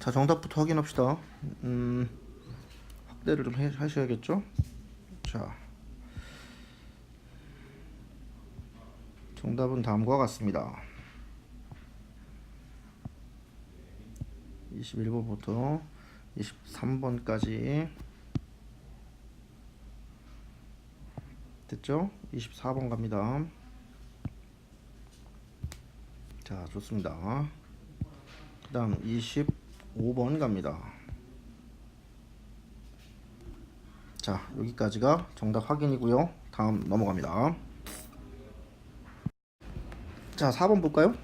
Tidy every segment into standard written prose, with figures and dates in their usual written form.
자, 정답부터 확인합시다. 확대를 좀 하셔야겠죠? 자, 정답은 다음과 같습니다. 21번부터 23번까지 됐죠? 24번 갑니다. 자, 좋습니다. 그 다음 25번 갑니다. 자, 여기까지가 정답 확인이고요. 다음 넘어갑니다. 자, 4번 볼까요?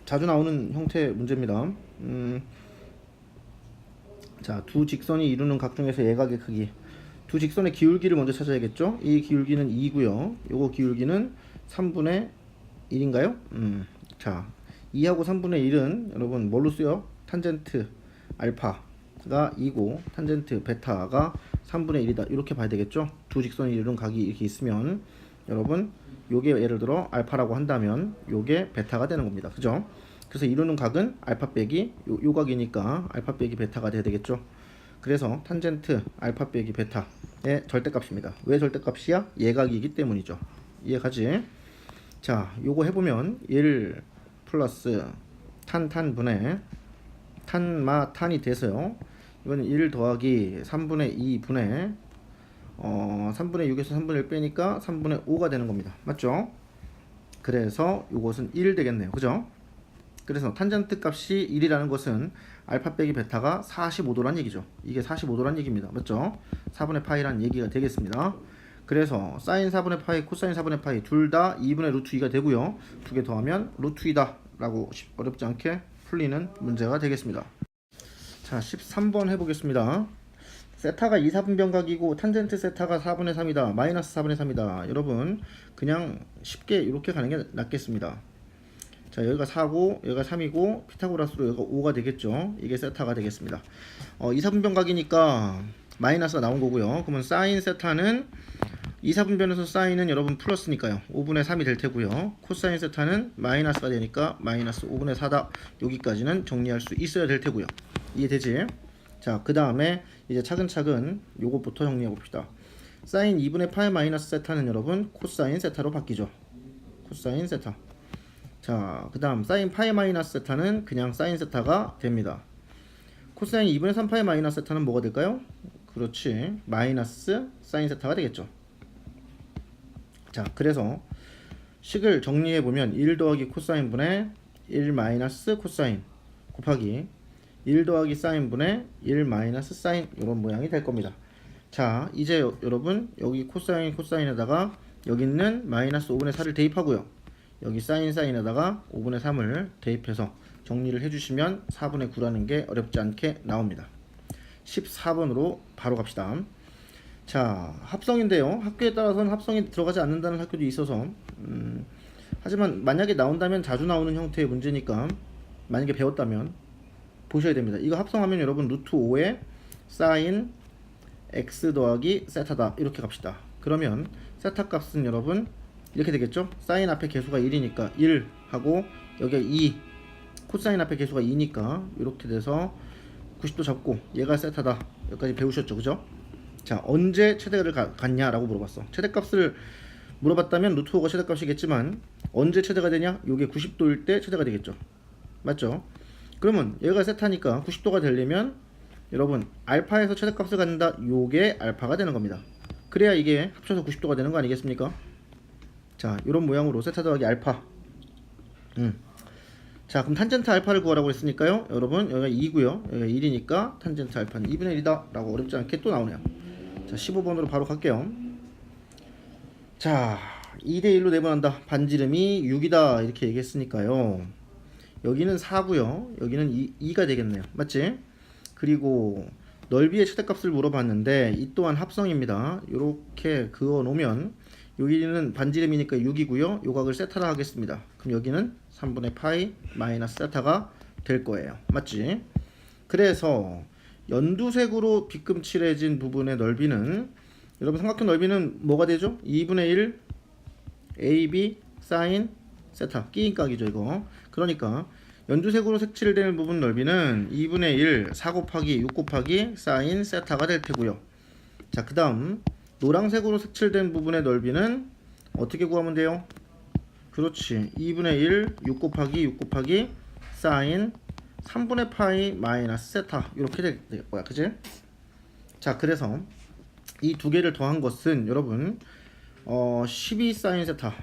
자주 나오는 형태의 문제입니다. 자, 두 직선이 이루는 각 중에서 예각의 크기. 두 직선의 기울기를 먼저 찾아야겠죠? 이 기울기는 2고요. 요거 기울기는 3분의 1인가요? 자, 2하고 3분의 1은 여러분 뭘로 쓰여? 탄젠트 알파가 2고 탄젠트 베타가 3분의 1이다. 이렇게 봐야 되겠죠? 두 직선이 이루는 각이 이렇게 있으면 여러분 요게 예를 들어 알파라고 한다면 요게 베타가 되는 겁니다. 그죠? 그래서 이루는 각은 알파 빼기 요 각이니까 알파 빼기 베타가 돼야 되겠죠? 그래서 탄젠트 알파 빼기 베타의 절대값입니다. 왜 절대값이야? 예각이기 때문이죠. 이해가지? 자, 요거 해보면 1 플러스 탄분의 탄이 돼서요. 이거는 1 더하기 3분의 2분의 3분의 6에서 3분의 1 빼니까 3분의 5가 되는 겁니다. 맞죠? 그래서 요것은 1 되겠네요. 그죠? 그래서 탄젠트 값이 1이라는 것은 알파 빼기 베타가 45도란 얘기죠. 이게 45도란 얘기입니다. 맞죠? 4분의 파이란 얘기가 되겠습니다. 그래서 사인 4분의 파이, 코사인 4분의 파이 둘 다 2분의 루트 2가 되고요. 두 개 더하면 루트 2다 라고 어렵지 않게 풀리는 문제가 되겠습니다. 자, 13번 해보겠습니다. 세타가 2, 4분변각이고 탄젠트 세타가 4분의 3이다. 마이너스 4분의 3이다. 여러분 그냥 쉽게 이렇게 가는 게 낫겠습니다. 자, 여기가 4고 여기가 3이고 피타고라스로 여기가 5가 되겠죠. 이게 세타가 되겠습니다. 2, 4분변각이니까 마이너스가 나온 거고요. 그러면 사인 세타는 2, 4분변에서 사인은 여러분 플러스니까요. 5분의 3이 될 테고요. 코사인 세타는 마이너스가 되니까 마이너스 5분의 4다. 여기까지는 정리할 수 있어야 될 테고요. 이해되지? 자, 그 다음에 이제 차근차근 요것부터 정리해 봅시다. 사인 2분의 파이 마이너스 세타는 여러분 코사인 세타로 바뀌죠. 코사인 세타. 자, 그 다음 사인 파이 마이너스 세타는 그냥 사인 세타가 됩니다. 코사인 2분의 3 파이 마이너스 세타는 뭐가 될까요? 그렇지, 마이너스 사인 세타가 되겠죠. 자, 그래서 식을 정리해보면 1 더하기 코사인 분의 1 마이너스 코사인 곱하기 1 더하기 사인 분의 1 마이너스 사인 이런 모양이 될 겁니다. 자, 이제 여러분 여기 코사인에다가 여기 있는 마이너스 5분의 4를 대입하고요. 여기 사인에다가 5분의 3을 대입해서 정리를 해주시면 4분의 9라는 게 어렵지 않게 나옵니다. 14번으로 바로 갑시다. 자, 합성인데요. 학교에 따라서는 합성이 들어가지 않는다는 학교도 있어서 하지만 만약에 나온다면 자주 나오는 형태의 문제니까 만약에 배웠다면 보셔야 됩니다. 이거 합성하면 여러분 루트 5에 사인 x 더하기 세타다 이렇게 갑시다. 그러면 세타 값은 여러분 이렇게 되겠죠. 사인 앞에 개수가 1이니까 1 하고 여기가 2 코사인 앞에 개수가 2니까 이렇게 돼서 90도 잡고 얘가 세타다. 여기까지 배우셨죠. 그죠? 자, 언제 최대를 갖냐라고 물어봤어. 최대값을 물어봤다면 루트 5가 최대값이겠지만 언제 최대가 되냐? 요게 90도일 때 최대가 되겠죠. 맞죠? 그러면 얘가 세타니까 90도가 되려면 여러분 알파에서 최대값을 갖는다. 요게 알파가 되는 겁니다. 그래야 이게 합쳐서 90도가 되는 거 아니겠습니까? 자, 이런 모양으로 세타 더하기 알파. 자, 그럼 탄젠트 알파를 구하라고 했으니까요. 여러분 여기가 2고요. 여기가 1이니까 탄젠트 알파는 2분의 1이다 라고 어렵지 않게 또 나오네요. 자, 15번으로 바로 갈게요. 자, 2대1로 내분한다. 반지름이 6이다 이렇게 얘기했으니까요. 여기는 4고요. 여기는 2가 되겠네요. 맞지? 그리고 넓이의 최대값을 물어봤는데 이 또한 합성입니다. 이렇게 그어 놓으면 여기는 반지름이니까 6이고요. 요각을 세타라 하겠습니다. 그럼 여기는 3분의 파이 마이너스 세타가 될 거예요. 맞지? 그래서 연두색으로 빗금칠해진 부분의 넓이는 여러분 삼각형 넓이는 뭐가 되죠? 2분의 1 AB 사인 세타 끼인각이죠 이거. 그러니까 연두색으로 색칠된 부분 넓이는 2분의 1 4 곱하기 6 곱하기 사인 세타가 될 테고요. 자, 그 다음 노란색으로 색칠된 부분의 넓이는 어떻게 구하면 돼요? 그렇지, 2분의 1 6 곱하기 6 곱하기 사인 3분의 파이 마이너스 세타 이렇게 될 거야, 그지? 자, 그래서 이 두 개를 더한 것은 여러분 12 사인 세타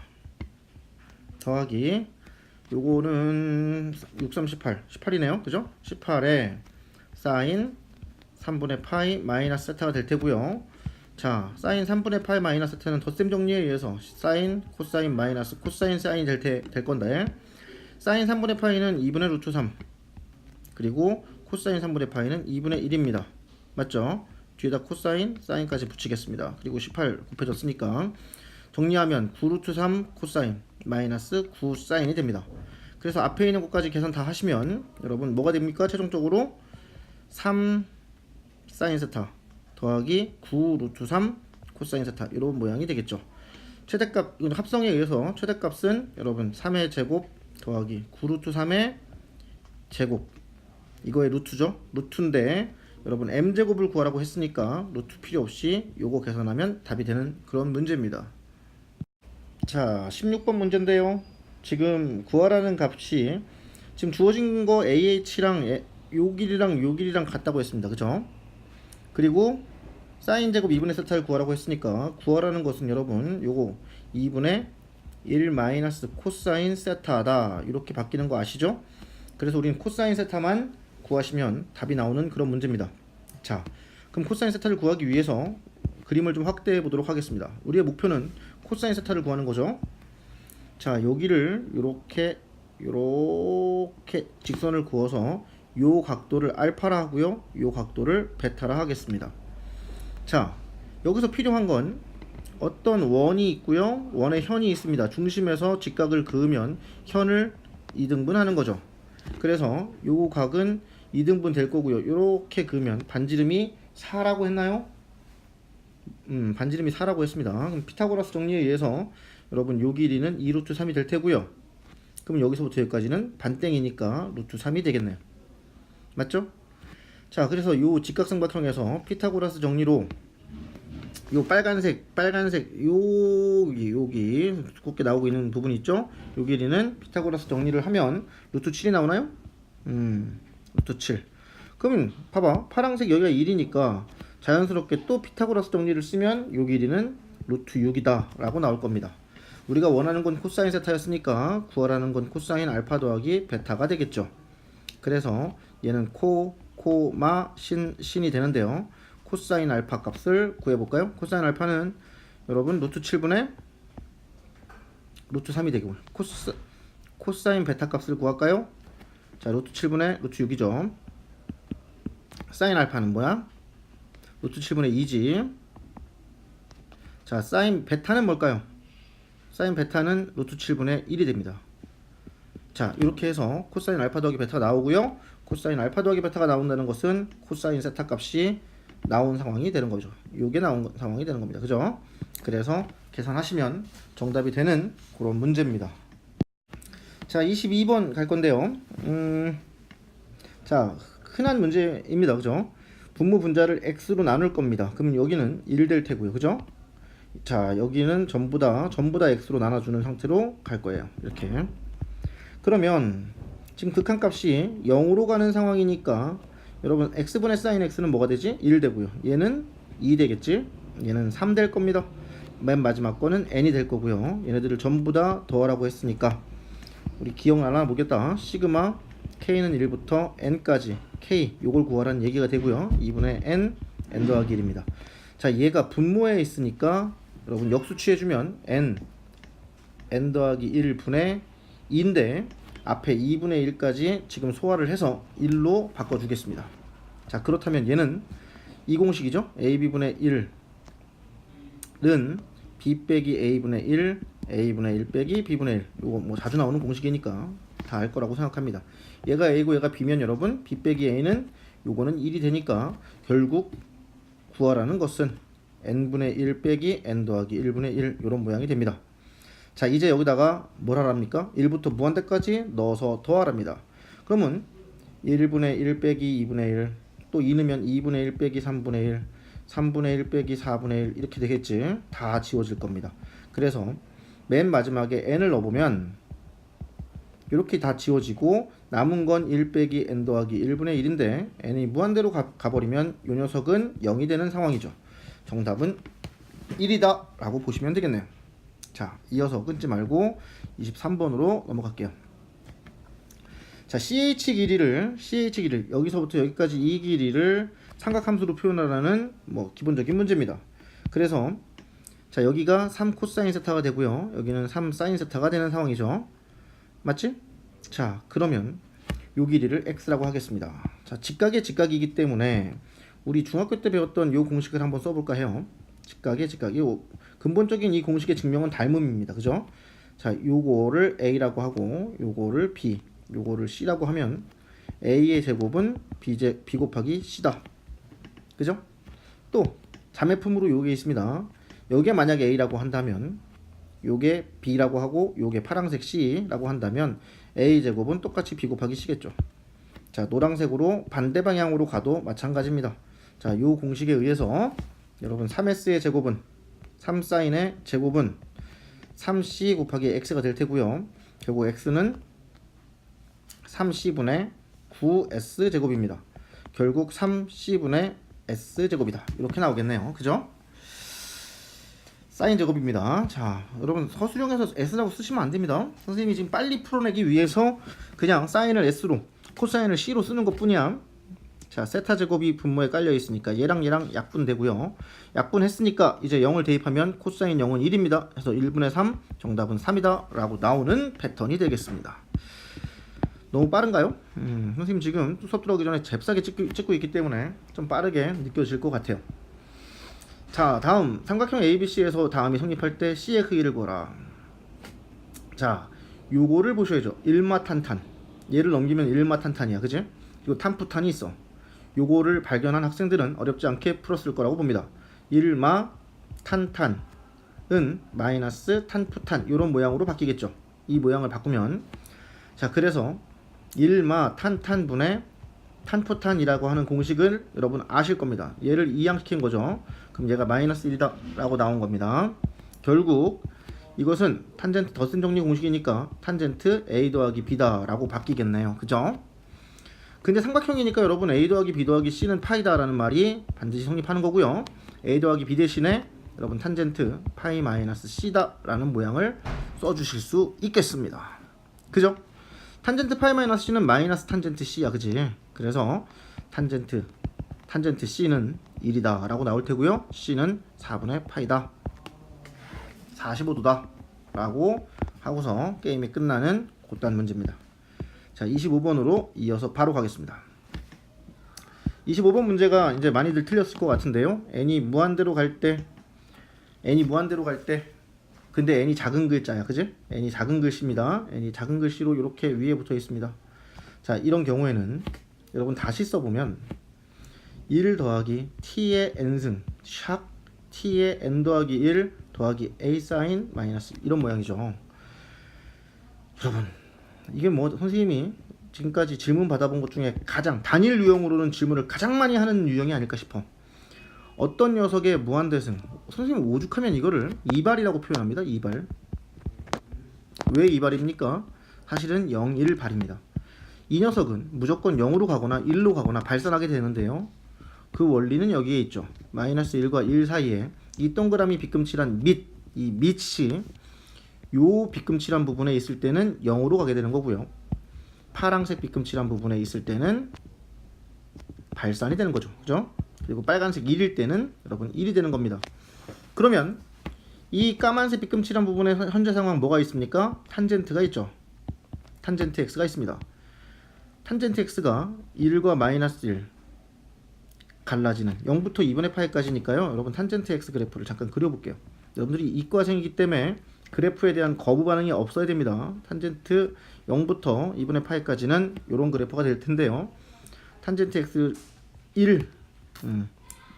더하기 요거는 6, 3, 18 18이네요, 그죠? 18에 사인 3분의 파이 마이너스 세타가 될 테고요. 자, 사인 3분의 파이 마이너스 세타는 덧셈 정리에 의해서 사인 코사인 마이너스 코사인 사인이 될 건데, 사인 3분의 파이는 2분의 루트 3 그리고 코사인 3분의 파이는 2분의 1입니다. 맞죠? 뒤에다 코사인 사인까지 붙이겠습니다. 그리고 18 곱해졌으니까 정리하면 9루트 3 코사인 마이너스 9 사인이 됩니다. 그래서 앞에 있는 것까지 계산 다 하시면 여러분 뭐가 됩니까? 최종적으로 3 사인 세타 더하기 9 루트 3 코사인 세타 이런 모양이 되겠죠. 최대값, 합성에 의해서 최대값은 여러분 3의 제곱 더하기 9 루트 3의 제곱, 이거의 루트죠. 루트인데 여러분 m제곱을 구하라고 했으니까 루트 필요 없이 요거 계산하면 답이 되는 그런 문제입니다. 자, 16번 문제인데요. 지금 구하라는 값이 지금 주어진 거 AH랑 요 길이랑 요 길이랑 같다고 했습니다. 그죠? 그리고 사인 제곱 2분의 세타를 구하라고 했으니까 구하라는 것은 여러분 요거 2분의 1 마이너스 코사인 세타다 이렇게 바뀌는 거 아시죠? 그래서 우리는 코사인 세타만 구하시면 답이 나오는 그런 문제입니다. 자, 그럼 코사인 세타를 구하기 위해서 그림을 좀 확대해 보도록 하겠습니다. 우리의 목표는 코사인 세타를 구하는 거죠. 자, 여기를 요렇게 직선을 그어서 요 각도를 알파라 하고요, 요 각도를 베타라 하겠습니다. 자, 여기서 필요한 건 어떤 원이 있고요, 원의 현이 있습니다. 중심에서 직각을 그으면 현을 2등분 하는 거죠. 그래서 요 각은 2등분 될 거고요. 요렇게 그으면 반지름이 4라고 했나요? 반지름이 4라고 했습니다. 그럼 피타고라스 정리에 의해서 여러분 요 길이는 2루트 3이 될 테고요. 그럼 여기서부터 여기까지는 반땡이니까 루트 3이 되겠네요. 맞죠? 자, 그래서 요 직각선 바탕에서 피타고라스 정리로 요 빨간색 여기 두껍게 나오고 있는 부분 있죠? 요 길이는 피타고라스 정리를 하면 루트 7이 나오나요? 루트 7. 그러면 봐봐, 파란색 여기가 1이니까 자연스럽게 또 피타고라스 정리를 쓰면 요 길이는 루트 6이다 라고 나올 겁니다. 우리가 원하는 건 코사인 세타였으니까 구하라는 건 코사인 알파 더하기 베타가 되겠죠. 그래서 얘는 코마 신이 되는데요. 코사인 알파 값을 구해볼까요? 코사인 알파는 여러분 루트 7분의 루트 3이 되고, 코사인 베타 값을 구할까요? 자, 루트 7분의 루트 6이죠. 사인 알파는 뭐야? 루트 7분의 2지. 자, 사인 베타는 뭘까요? 사인 베타는 루트 7분의 1이 됩니다. 자, 이렇게 해서 코사인 알파 더하기 베타가 나오고요. 코사인 알파 더하기 베타가 나온다는 것은 코사인 세타 값이 나온 상황이 되는 거죠. 요게 나온 상황이 되는 겁니다. 그죠? 그래서 계산하시면 정답이 되는 그런 문제입니다. 자, 22번 갈 건데요. 자, 흔한 문제입니다. 그죠? 분모 분자를 x로 나눌 겁니다. 그럼 여기는 1 될 테고요. 그죠? 자, 여기는 전부 다 x로 나눠주는 상태로 갈 거예요. 이렇게. 그러면 지금 극한값이 0으로 가는 상황이니까 여러분 x분의 사인 x는 뭐가 되지? 1 되고요. 얘는 2 되겠지? 얘는 3 될 겁니다. 맨 마지막 거는 n이 될 거고요. 얘네들을 전부 다 더하라고 했으니까 우리 기억나나 보겠다. 시그마 k는 1부터 n까지 k 요걸 구하라는 얘기가 되고요. 2분의 n 더하기 1입니다. 자, 얘가 분모에 있으니까 여러분 역수 취해주면 n 더하기 1 분의 2인데 앞에 2분의 1까지 지금 소화를 해서 1로 바꿔주겠습니다. 자, 그렇다면 얘는 이 공식이죠. ab분의 1은 b 빼기 a분의 1 a분의 1 빼기 b분의 1, 요거 뭐 자주 나오는 공식이니까 다 알 거라고 생각합니다. 얘가 a고 얘가 b면 여러분 b 빼기 a는 요거는 1이 되니까 결국 구하라는 것은 n분의 1 빼기 n 더하기 1분의 1 요런 모양이 됩니다. 자, 이제 여기다가 뭘 하랍니까? 1부터 무한대까지 넣어서 더하랍니다. 그러면 1분의 1 빼기 2분의 1, 또 2 넣으면 2분의 1 빼기 3분의 1, 3분의 1 빼기 4분의 1 이렇게 되겠지. 다 지워질 겁니다. 그래서 맨 마지막에 n을 넣어보면 이렇게 다 지워지고 남은 건 1 빼기 n 더하기 1분의 1인데 n이 무한대로 가버리면 이 녀석은 0이 되는 상황이죠. 정답은 1이다 라고 보시면 되겠네요. 자, 이어서 끊지 말고 23번으로 넘어갈게요. 자, CH 길이를 여기서부터 여기까지 이 길이를 삼각함수로 표현하라는 뭐 기본적인 문제입니다. 그래서 자, 여기가 3 코사인 세타가 되고요. 여기는 3 사인 세타가 되는 상황이죠. 맞지? 자, 그러면 요 길이를 x라고 하겠습니다. 자, 직각이기 때문에 우리 중학교 때 배웠던 요 공식을 한번 써볼까 해요. 직각이 근본적인 이 공식의 증명은 닮음입니다. 그죠? 자, 요거를 a라고 하고 요거를 b, 요거를 c라고 하면 a의 제곱은 b 곱하기 c다. 그죠? 또 자매품으로 요게 있습니다. 여기에 만약에 a라고 한다면 요게 b라고 하고 요게 파란색 c라고 한다면 a 제곱은 똑같이 b 곱하기 c겠죠. 자, 노란색으로 반대 방향으로 가도 마찬가지입니다. 자, 요 공식에 의해서 여러분 3s의 제곱은 3sin의 제곱은 3c 곱하기 x가 될 테고요. 결국 x는 3c분의 9s 제곱입니다. 결국 3c분의 s 제곱이다. 이렇게 나오겠네요. 그죠? 사인 제곱입니다. 자, 여러분 서술형에서 s라고 쓰시면 안 됩니다. 선생님이 지금 빨리 풀어내기 위해서 그냥 사인을 s로, 코사인을 c로 쓰는 것 뿐이야. 자, 세타 제곱이 분모에 깔려 있으니까 얘랑 약분되고요. 약분했으니까 이제 0을 대입하면 코사인 0은 1입니다. 그래서 1분의 3, 정답은 3이다 라고 나오는 패턴이 되겠습니다. 너무 빠른가요? 선생님 지금 수업 들어가기 전에 잽싸게 찍고 있기 때문에 좀 빠르게 느껴질 것 같아요. 자, 다음 삼각형 ABC에서 다음이 성립할 때 C의 크기를 구하라. 자, 요거를 보셔야죠. 일마탄탄, 얘를 넘기면 일마탄탄이야. 그지? 그리고 탄푸탄이 있어. 요거를 발견한 학생들은 어렵지 않게 풀었을 거라고 봅니다. 일마탄탄은 마이너스 탄푸탄 요런 모양으로 바뀌겠죠. 이 모양을 바꾸면, 자, 그래서 일마탄탄분의 탄푸탄이라고 하는 공식을 여러분 아실 겁니다. 얘를 이항시킨 거죠. 그럼 얘가 마이너스 1이다 라고 나온 겁니다. 결국 이것은 탄젠트 덧셈 정리 공식이니까 탄젠트 a 더하기 b다 라고 바뀌겠네요. 그죠? 근데 삼각형이니까 여러분 a 더하기 b 더하기 c는 파이다 라는 말이 반드시 성립하는 거고요. a 더하기 b 대신에 여러분 탄젠트 파이 마이너스 c다 라는 모양을 써주실 수 있겠습니다. 그죠? 탄젠트 파이 마이너스 c는 마이너스 탄젠트 c야. 그지? 그래서 탄젠트 c는 1이다 라고 나올 테고요. c는 4분의 파이다 45도다 라고 하고서 게임이 끝나는 그딴 문제입니다. 자, 25번으로 이어서 바로 가겠습니다. 25번 문제가 이제 많이들 틀렸을 것 같은데요. n이 무한대로 갈 때 근데 n이 작은 글자야. 그지? n이 작은 글씨입니다. n이 작은 글씨로 이렇게 위에 붙어 있습니다. 자, 이런 경우에는 여러분 다시 써보면 1 더하기 t의 n승 샵 t의 n 더하기 1 더하기 a 사인 마이너스 이런 모양이죠. 여러분 이게 뭐 선생님이 지금까지 질문 받아본 것 중에 가장 단일 유형으로는 질문을 가장 많이 하는 유형이 아닐까 싶어. 어떤 녀석의 무한대승, 선생님 오죽하면 이거를 이발이라고 표현합니다. 이발. 왜 이발입니까? 사실은 0, 1 발입니다. 이 녀석은 무조건 0으로 가거나 1로 가거나 발산하게 되는데요. 그 원리는 여기에 있죠. 마이너스 1과 1 사이에 이 동그라미 빗금칠한 이 밑이 요 빗금칠한 부분에 있을 때는 0으로 가게 되는 거고요. 파란색 빗금칠한 부분에 있을 때는 발산이 되는 거죠. 그죠? 그리고 빨간색 1일 때는 여러분 1이 되는 겁니다. 그러면 이 까만색 빗금칠한 부분에 현재 상황 뭐가 있습니까? 탄젠트가 있죠. 탄젠트 x가 있습니다. 탄젠트 x가 1과 마이너스 1 갈라지는 0부터 2분의 파이까지니까요. 여러분 탄젠트 x 그래프를 잠깐 그려볼게요. 여러분들이 이과생이기 때문에 그래프에 대한 거부 반응이 없어야 됩니다. 탄젠트 0부터 2분의 파이까지는 이런 그래프가 될 텐데요. 탄젠트 x 1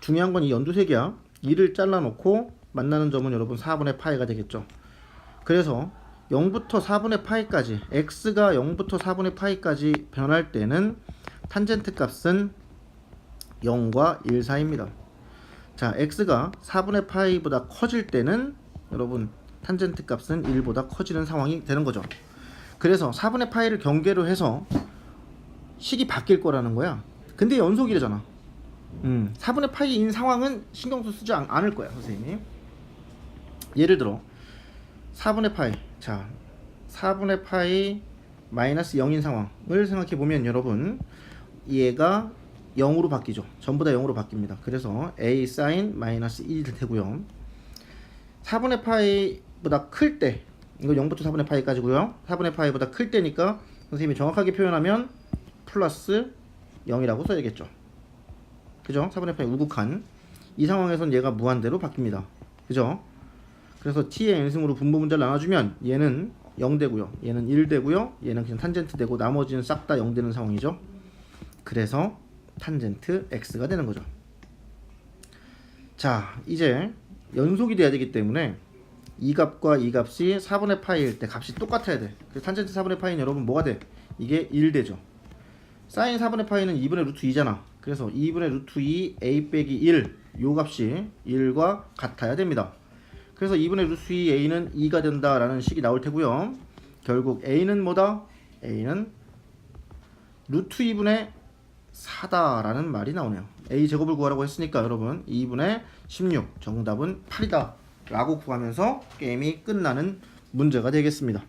중요한 건 이 연두색이야. 1을 잘라놓고 만나는 점은 여러분 4분의 파이가 되겠죠. 그래서 0부터 4분의 파이까지 x가 0부터 4분의 파이까지 변할 때는 탄젠트 값은 0과 1 사이입니다. 자, x가 4분의 파이보다 커질 때는 여러분 탄젠트 값은 1보다 커지는 상황이 되는 거죠. 그래서 4분의 파이를 경계로 해서 식이 바뀔 거라는 거야. 근데 연속이래잖아. 4분의 파이인 상황은 신경도 쓰지 않을 거야, 선생님이. 예를 들어 4분의 파이. 자, 4분의 파이 마이너스 0인 상황을 생각해 보면 여러분 얘가 0으로 바뀌죠. 전부 다 0으로 바뀝니다. 그래서 a 사인 마이너스 1이 되고요. 4분의 파이보다 클 때, 이거 0부터 4분의 파이까지고요. 4분의 파이보다 클 때니까 선생님이 정확하게 표현하면 플러스 0이라고 써야겠죠. 그죠? 4분의 파이 우극한. 이 상황에선 얘가 무한대로 바뀝니다. 그죠? 그래서 t의 n승으로 분모 문자를 나눠주면 얘는 0 되고요. 얘는 1 되고요. 얘는 그냥 탄젠트 되고 나머지는 싹 다 0 되는 상황이죠. 그래서 탄젠트 x가 되는 거죠. 자, 이제 연속이 돼야 되기 때문에 이 값과 이 값이 4분의 파이일 때 값이 똑같아야 돼. 그래서 탄젠트 4분의 파이는 여러분 뭐가 돼? 이게 1 되죠. 사인 4분의 파이는 2분의 루트 2잖아. 그래서 2분의 루트 2 a 빼기 1, 요 값이 1과 같아야 됩니다. 그래서 2분의 루트 2 a는 2가 된다라는 식이 나올 테고요. 결국 a는 뭐다? a는 루트 2분의 4다라는 말이 나오네요. a 제곱을 구하라고 했으니까 여러분 2분의 16 정답은 8이다 라고 구하면서 게임이 끝나는 문제가 되겠습니다.